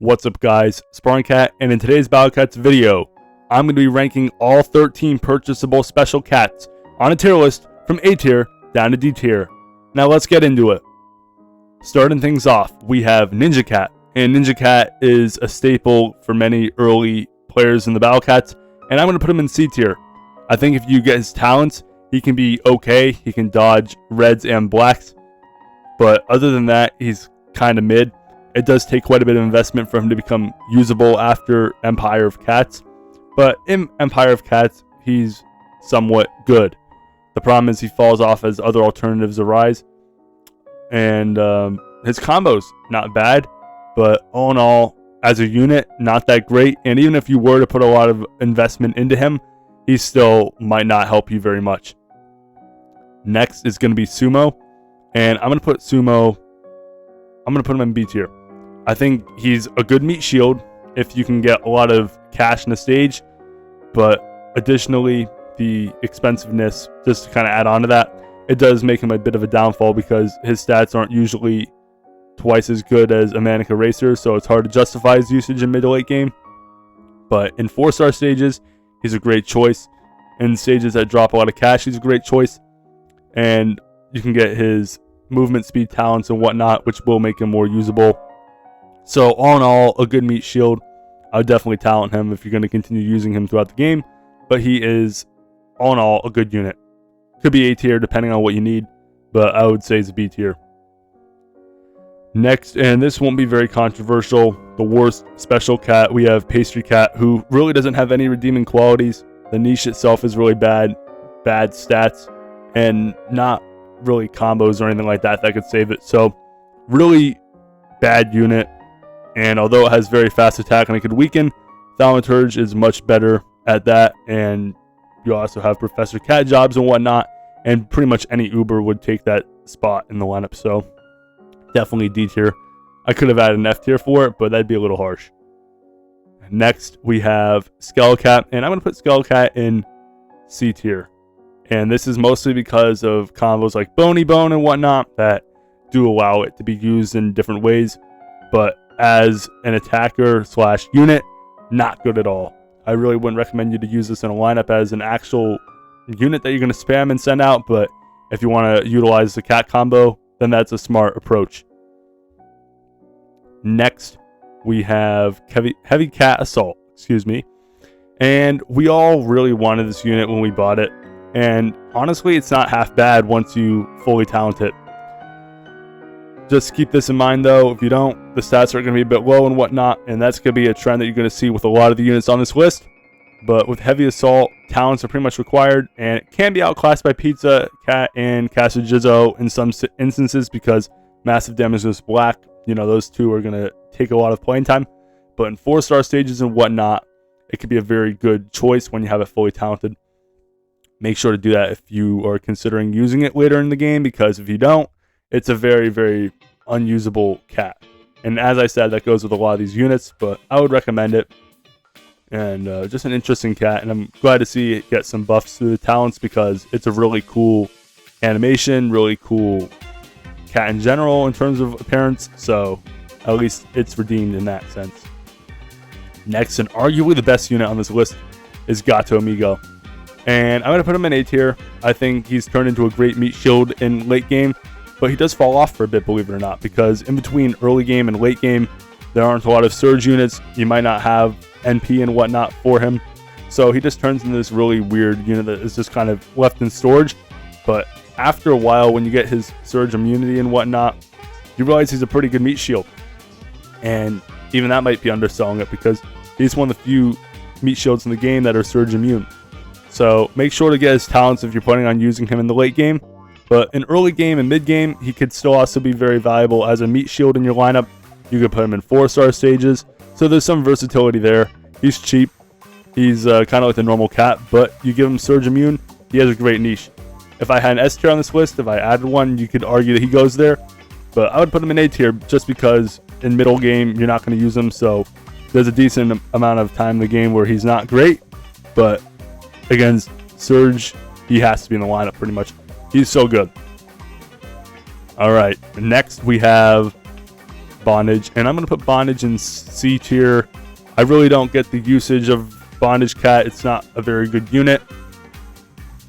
What's up guys, Cat, and in today's Battle Cats video, I'm going to be ranking all 13 purchasable special cats on a tier list from A tier down to D tier. Now let's get into it. Starting things off, we have Ninja Cat, and Ninja Cat is a staple for many early players in the Battle Cats, and I'm going to put him in C tier. I think if you get his talents, he can be okay, he can dodge reds and blacks, but other than that, he's kind of mid. It does take quite a bit of investment for him to become usable after Empire of Cats. But in Empire of Cats, he's somewhat good. The problem is he falls off as other alternatives arise. And his combo's not bad. But all in all, as a unit, not that great. And even if you were to put a lot of investment into him, he still might not help you very much. Next is going to be Sumo. And I'm going to put him in B tier. I think he's a good meat shield if you can get a lot of cash in the stage, but additionally, the expensiveness, just to kind of add on to that, it does make him a bit of a downfall because his stats aren't usually twice as good as a Manica Racer, so it's hard to justify his usage in mid to late game. But in 4-star stages, he's a great choice. In stages that drop a lot of cash, he's a great choice. And you can get his movement speed talents and whatnot, which will make him more usable. So all in all, a good meat shield. I would definitely talent him if you're going to continue using him throughout the game. But he is, all in all, a good unit. Could be A tier depending on what you need, but I would say it's a B tier. Next, and this won't be very controversial, the worst special cat, we have Pastry Cat, who really doesn't have any redeeming qualities. The niche itself is really bad stats, and not really combos or anything like that could save it. So really bad unit. And although it has very fast attack and it could weaken, Thaumaturge is much better at that. And you also have Professor Cat jobs and whatnot. And pretty much any Uber would take that spot in the lineup. So definitely D tier. I could have added an F tier for it, but that'd be a little harsh. Next, we have Skelecat. And I'm going to put Skelecat in C tier. And this is mostly because of combos like Bony Bone and whatnot that do allow it to be used in different ways. But as an attacker / unit, not good at all. I really wouldn't recommend you to use this in a lineup as an actual unit that you're going to spam and send out. But if you want to utilize the cat combo, then that's a smart approach. Next, we have Heavy Cat Assault. And we all really wanted this unit when we bought it. And honestly, it's not half bad once you fully talent it. Just keep this in mind though, if you don't, the stats are going to be a bit low and whatnot, and that's going to be a trend that you're going to see with a lot of the units on this list. But with Heavy Assault, talents are pretty much required, and it can be outclassed by Pizza Cat and Casajizzo in some instances because massive damage is black. You know, those two are going to take a lot of playing time. But in 4-star stages and whatnot, it could be a very good choice when you have it fully talented. Make sure to do that if you are considering using it later in the game, because if you don't, it's a very, very unusable cat. And as I said, that goes with a lot of these units, but I would recommend it. And just an interesting cat, and I'm glad to see it get some buffs through the talents because it's a really cool animation, really cool cat in general in terms of appearance, so at least it's redeemed in that sense. Next, and arguably the best unit on this list, is Amigo. And I'm going to put him in A tier. I think he's turned into a great meat shield in late game, but he does fall off for a bit, believe it or not, because in between early game and late game, there aren't a lot of surge units. You might not have NP and whatnot for him. So he just turns into this really weird unit that is just kind of left in storage. But after a while, when you get his surge immunity and whatnot, you realize he's a pretty good meat shield. And even that might be underselling it because he's one of the few meat shields in the game that are surge immune. So make sure to get his talents if you're planning on using him in the late game. But in early game and mid game, he could still also be very valuable as a meat shield in your lineup. You could put him in 4-star stages. So there's some versatility there. He's cheap. He's kind of like the normal cat, but you give him surge immune, he has a great niche. If I had an S tier on this list, if I added one, you could argue that he goes there. But I would put him in A tier just because in middle game, you're not going to use him. So there's a decent amount of time in the game where he's not great. But against surge, he has to be in the lineup pretty much. He's so good. All right, next we have Bondage, and I'm going to put Bondage in C tier. I really don't get the usage of Bondage Cat. It's not a very good unit.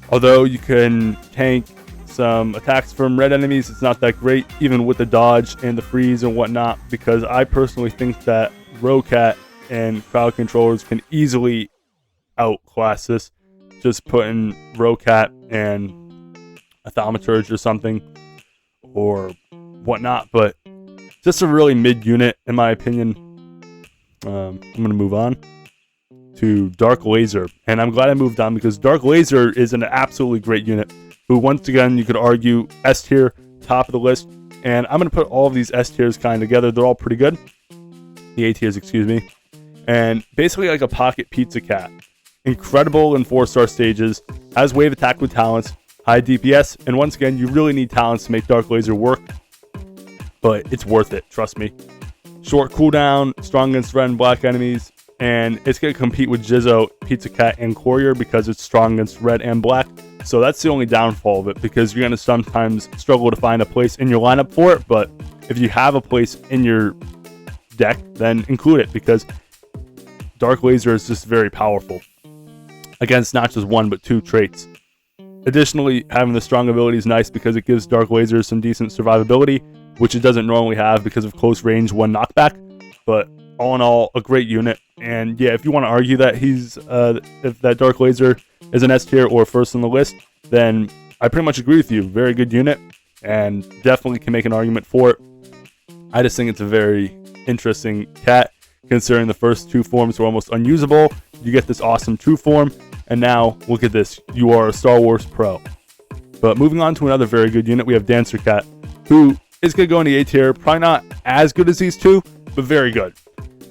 Although you can tank some attacks from red enemies, it's not that great, even with the dodge and the freeze and whatnot, because I personally think that Cat and crowd controllers can easily outclass this. Just putting Cat and a Thaumaturge or something or whatnot, but just a really mid unit in my opinion. I'm going to move on to Dark Laser, and I'm glad I moved on because Dark Laser is an absolutely great unit who, once again, you could argue S tier, top of the list, and I'm going to put all of these S tiers kind of together. They're all pretty good. The A tiers, excuse me. And basically like a pocket pizza cat. Incredible in 4-star stages, has wave attack with talents, high DPS, and once again, you really need talents to make Dark Laser work, but it's worth it, trust me. Short cooldown, strong against red and black enemies, and it's going to compete with Jizzo, Pizza Cat, and Courier because it's strong against red and black. So that's the only downfall of it, because you're going to sometimes struggle to find a place in your lineup for it, but if you have a place in your deck, then include it, because Dark Laser is just very powerful against not just one, but 2 traits. Additionally, having the strong ability is nice because it gives Dark Laser some decent survivability, which it doesn't normally have because of close range 1 knockback, but all in all, a great unit. And yeah, if you want to argue that he's if that Dark Laser is an S tier or first on the list, then I pretty much agree with you. Very good unit, and definitely can make an argument for it. I just think it's a very interesting cat, considering the first 2 forms were almost unusable. You get this awesome true form, and now look at this. You are a Star Wars pro. But moving on to another very good unit, we have Dancer Cat, who is going to go in the A tier. Probably not as good as these two, but very good.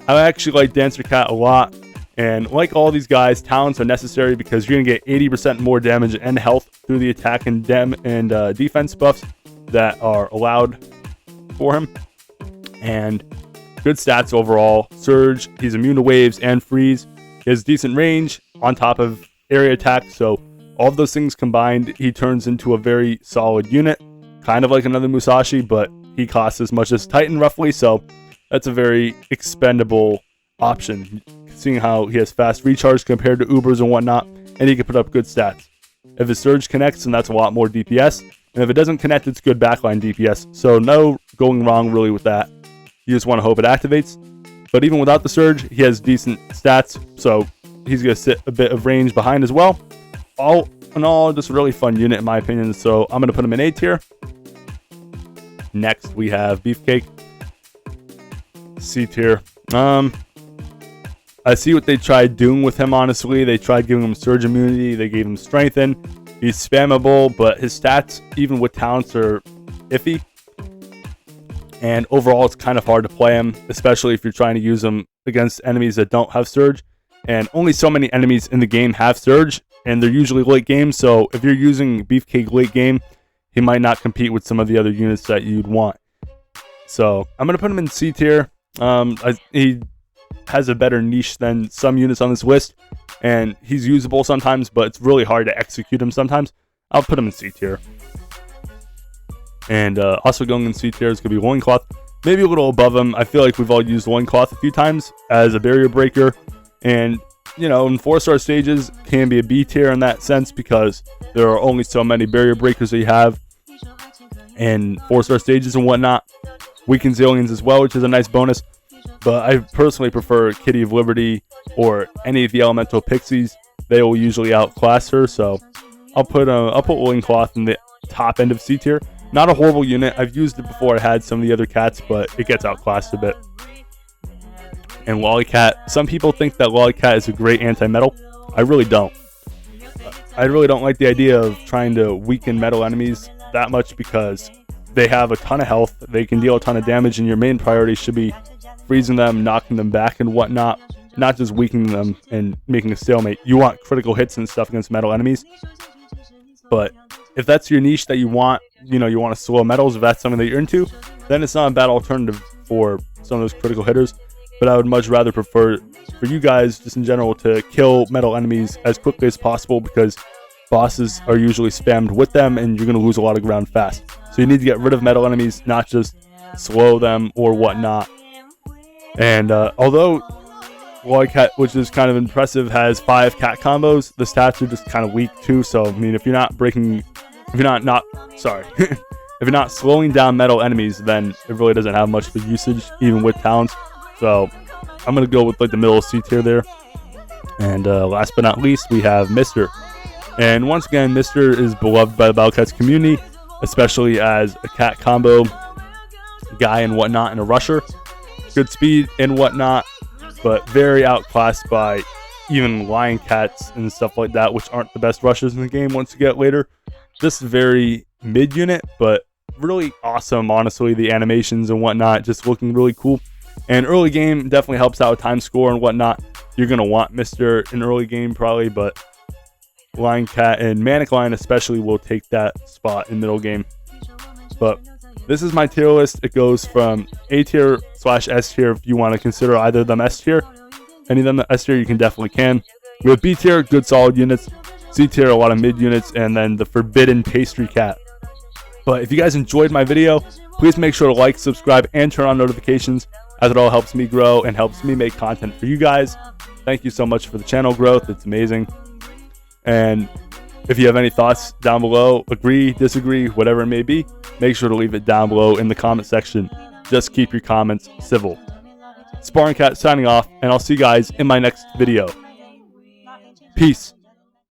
I actually like Dancer Cat a lot, and like all these guys, talents are necessary because you're going to get 80% more damage and health through the attack and defense buffs that are allowed for him, and good stats overall. Surge, he's immune to waves and freeze. He has decent range on top of area attack, so all of those things combined, he turns into a very solid unit, kind of like another Musashi, but he costs as much as Titan roughly, so that's a very expendable option, seeing how he has fast recharge compared to Ubers and whatnot, and he can put up good stats. If his Surge connects, then that's a lot more DPS, and if it doesn't connect, it's good backline DPS, so no going wrong really with that. You just want to hope it activates. But even without the Surge, he has decent stats, so he's going to sit a bit of range behind as well. All in all, just a really fun unit in my opinion, so I'm going to put him in A tier. Next, we have Beefcake. C tier. I see what they tried doing with him, honestly. They tried giving him Surge immunity, they gave him Strengthen. He's spammable, but his stats, even with talents, are iffy. And overall, it's kind of hard to play him, especially if you're trying to use him against enemies that don't have Surge. And only so many enemies in the game have Surge, and they're usually late game. So if you're using Beefcake late game, he might not compete with some of the other units that you'd want. So I'm going to put him in C tier. He has a better niche than some units on this list, and he's usable sometimes, but it's really hard to execute him sometimes. I'll put him in C tier. And also going in C tier is going to be Loincloth. Maybe a little above him. I feel like we've all used Loincloth a few times as a barrier breaker. And, you know, in 4-star stages, can be a B tier in that sense because there are only so many barrier breakers that you have. And 4-star stages and whatnot. Weakens aliens as well, which is a nice bonus. But I personally prefer Kitty of Liberty or any of the elemental pixies. They will usually outclass her. So I'll put Loincloth in the top end of C tier. Not a horrible unit. I've used it before I had some of the other cats, but it gets outclassed a bit. And Lollat, some people think that Lollat is a great anti-metal. I really don't. I really don't like the idea of trying to weaken metal enemies that much because they have a ton of health. They can deal a ton of damage, and your main priority should be freezing them, knocking them back, and whatnot. Not just weakening them and making a stalemate. You want critical hits and stuff against metal enemies. But if that's your niche that you want, you know, you want to slow metals, if that's something that you're into, then it's not a bad alternative for some of those critical hitters. But I would much rather prefer for you guys, just in general, to kill metal enemies as quickly as possible because bosses are usually spammed with them and you're going to lose a lot of ground fast. So you need to get rid of metal enemies, not just slow them or whatnot. And although Lollat Cat, which is kind of impressive, has 5 cat combos, the stats are just kind of weak too. So I mean, if you're not if you're not slowing down metal enemies, then it really doesn't have much of a usage, even with talents. So I'm going to go with like the middle C tier there. And last but not least, we have Mr. And once again, Mr. is beloved by the Battle Cats community, especially as a cat combo guy and whatnot, and a rusher. Good speed and whatnot, but very outclassed by even lion cats and stuff like that, which aren't the best rushers in the game once you get later. Just very mid unit, but really awesome, honestly. The animations and whatnot just looking really cool. And early game definitely helps out with time score and whatnot. You're going to want Mr. in early game probably, but Lion Cat and Manic Lion especially will take that spot in middle game. But this is my tier list. It goes from A tier / S tier if you want to consider either of them S tier. Any of them S tier, you can definitely can. We have B tier, good solid units. C tier, a lot of mid units, and then the forbidden Pastry Cat. But if you guys enjoyed my video, please make sure to like, subscribe, and turn on notifications, as it all helps me grow and helps me make content for you guys. Thank you so much for the channel growth. It's amazing. And if you have any thoughts down below, agree, disagree, whatever it may be, make sure to leave it down below in the comment section. Just keep your comments civil. Sparring Cat signing off, and I'll see you guys in my next video. Peace.